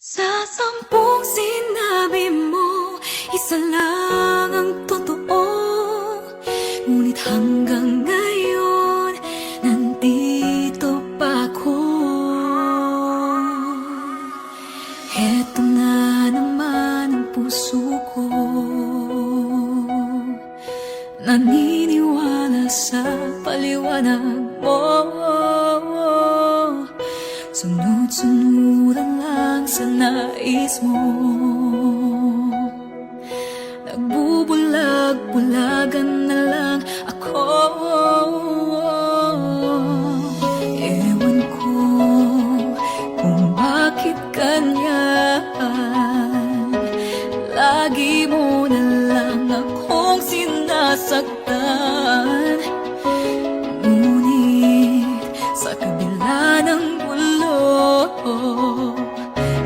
Sa 10 sinabi mo, isa lang ang totoo. Ngunit hanggang ngayon, nandito pa ako. Heto na naman ang puso ko, naniniwala sa paliwanag mo. Sunod-sunuran lang sa nais mo, nagbubulag-bulagan na lang ako. Ewan ko kung bakit ganyan, lagi mo na lang akong sinasaktan. Ngunit sa kabila ng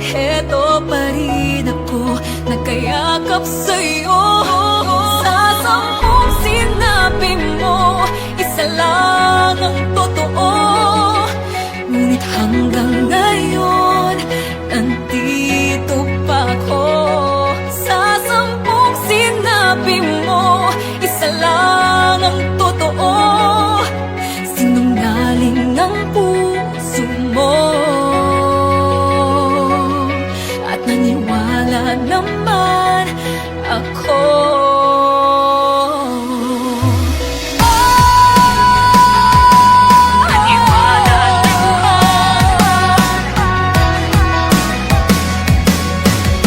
heto pa rin ako, nagkayakap sa'yo. Sa 10 sinabi mo, isa lang ang totoo. Ngunit hanggang ngayon, nandito pa ako. Sa 10 sinabi mo, isa lang ang totoo. Sinungaling ng puso mo, naniwala naman ako. Naniwala naman.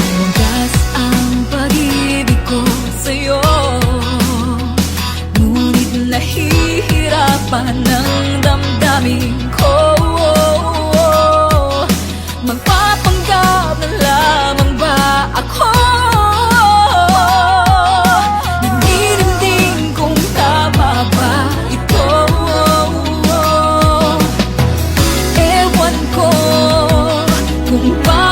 Wagas ang pag-ibig ko sa'yo, ngunit nahihirapan ng damdamin ko. Magpapanggap na lamang ba ako? Nagdidinding kung tama ba ito. Ewan ko kung bakit